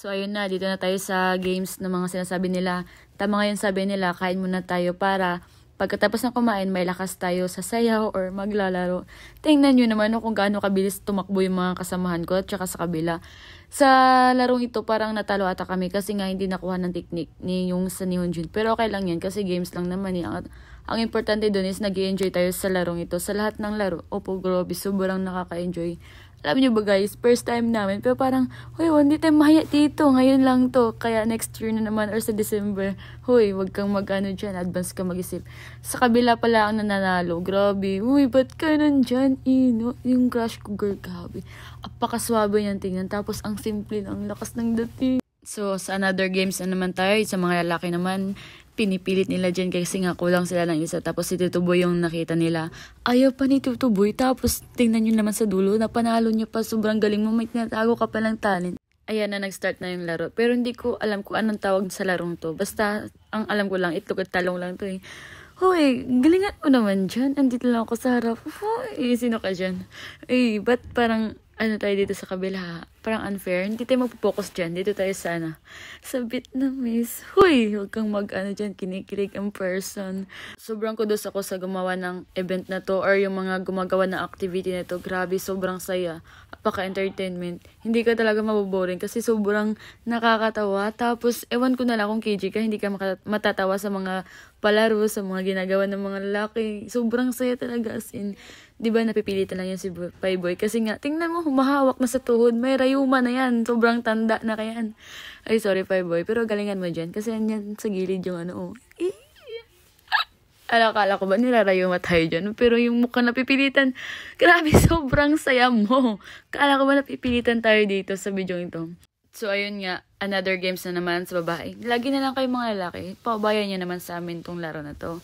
So ayun na, dito na tayo sa games na mga sinasabi nila. Tama ngayon sabi nila, kain muna tayo para pagkatapos ng kumain, may lakas tayo sa sayaw or maglalaro. Tingnan nyo naman kung gaano kabilis tumakbo yung mga kasamahan ko at saka sa kabila. Sa larong ito, parang natalo ata kami kasi nga hindi nakuha ng technique ni yung sa Nihon Jun. Pero okay lang yan kasi games lang naman eh. Ang importante doon is nag-i-enjoy tayo sa larong ito. Sa lahat ng laro, opo, grabe, sobrang nakaka-enjoy. Alam niyo ba guys, first time namin, pero parang, huy, hindi tayo mahaya dito, ngayon lang to, kaya next year na naman, or sa December, huy, wag kang mag-ano dyan, advance ka mag-isip. Sa kabila pala ang nananalo, grabe, huy, ba't ka nandyan, yung crush ko, girl, grabe, apakaswabe yan tingnan, tapos ang simple, ang lakas ng dating. So, sa another games na naman tayo, sa mga lalaki naman, pinipilit nila dyan kasi nga kulang sila ng isa. Tapos si Tito Boy yung nakita nila. Ayaw pa ni Tito Boy. Tapos tingnan nyo naman sa dulo, napanalo niya pa. Sobrang galing mo, may tinatago ka pa ng talent. Ayan na, nag-start na yung laro. Pero hindi ko alam kung anong tawag sa larong to. Basta, ang alam ko lang, itlog at talong lang to eh. Hoy, galingan mo naman dyan. Andito lang ako sa harap. Hoy, sino ka dyan? Eh, ba't parang ano tayo dito sa kabila? Parang unfair. Hindi tayo magpo-focus dyan. Dito tayo sana. Sa Vietnamese. Huy, huwag kang mag-ano dyan. Kinikilig ang person. Sobrang kudos ako sa gumawa ng event na to or yung mga gumagawa ng activity na to. Grabe, sobrang saya. Apaka-entertainment. Hindi ka talaga maboboring kasi sobrang nakakatawa. Tapos, ewan ko na lang kung KG ka, hindi ka matatawa sa mga palaro, sa mga ginagawa ng mga lalaki. Sobrang saya talaga as in. Diba napipilitan lang yan si Payboy? Kasi nga, tingnan mo, humahawak na sa tuhod. May rayuma na yan. Sobrang tanda na kayan. Ay, sorry Payboy. Pero galingan mo dyan. Kasi yan sa gilid yung ano. Akala ko ba nilarayuma tayo dyan? Pero yung mukha napipilitan, grabe, sobrang saya mo. Akala ko ba napipilitan tayo dito sa video ito? So, ayun nga, another games na naman sa babae. Lagi na lang kayo mga lalaki. Paubayan nyo naman sa amin tong laro na to.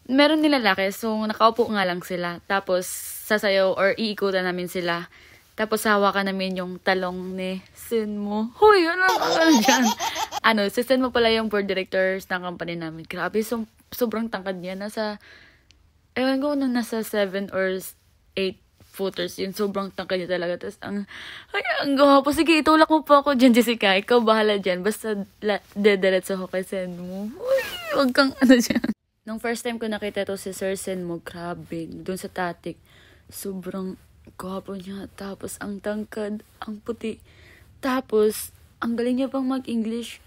Meron nila lalaki, so nakaupo nga lang sila. Tapos, sasayaw or iikutan namin sila. Tapos, hawakan namin yung talong ni Senmo. Hoy, ano dyan? Si Senmo pala yung board directors ng company namin. Grabe, sobrang tangkad niya. Ewan ko, nasa 7 or 8 footers yun. Sobrang tangkad niya talaga. Tapos, ang gwapo. Sige, itulak mo po ako dyan, Jessica. Ikaw bahala dyan. Basta, dediretso ko kay Senmo. Hoy, wag kang dyan. Nung first time ko nakita to si Sir Senmo, grabe, doon sa Tatik, sobrang gwapo niya. Tapos, ang tangkad, ang puti. Tapos, ang galing niya pang mag-English.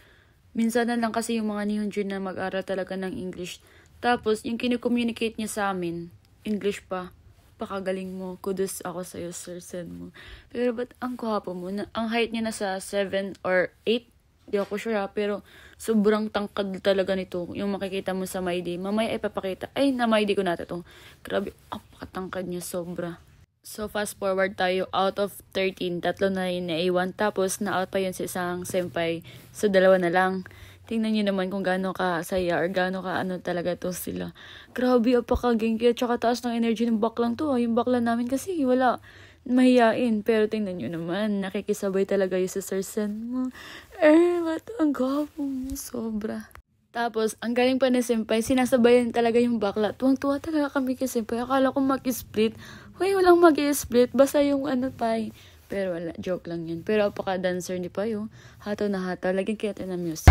Minsan na lang kasi yung mga Nihon Jun na mag-aral talaga ng English. Tapos, yung kine-communicate niya sa amin, English pa. Pakagaling mo. Kudos ako sa'yo, Sir Senmo. Pero ba't ang gwapo mo? Ang height niya nasa 7 or 8. Di ako sure pero sobrang tangkad talaga nito. Yung makikita mo sa MyD. Mamaya ipapakita. Ay, na MyD ko natin to. Grabe, apakatangkad niya, sobra. So, fast forward tayo. Out of 13, tatlo na yun na-A1. Tapos, na-out pa yun sa isang senpai. So, dalawa na lang. Tingnan nyo naman kung gaano ka saya or gaano ka talaga to sila. Grabe, apakagengki. At saka taas ng energy ng baklang to. Yung bakla namin kasi wala. Mahiyain. Pero tingnan nyo naman, nakikisabay talaga yung sa Sir Senmo. Ba't ang gwapo mo? Sobra. Tapos, ang galing pa na senpai, sinasabayan talaga yung bakla. Tuwang-tuwa talaga kami kay senpai. Akala ko mag-split. Hoy, walang mag-split. Basta yung Pai. Pero wala, joke lang yan. Pero apaka-dancer ni Payo. Hataw na hataw. Lagyan kaya tayo ng music.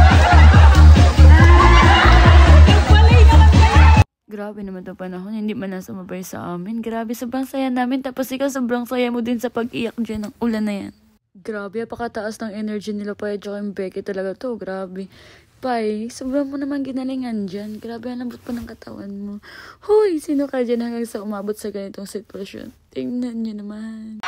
Grabe naman itong panahon, hindi man na sumabay sa amin. Grabe, sobrang saya namin. Tapos ikaw, sobrang saya mo din sa pag-iyak dyan ng ulan na yan. Grabe, apakataas ng energy nila pa. Tsaka yung Becky talaga to, grabe. Pai, sobrang mo naman ginalingan dyan. Grabe, ang lambot pa ng katawan mo. Hoy, sino ka dyan hanggang sa umabot sa ganitong sitwasyon? Tingnan nyo naman.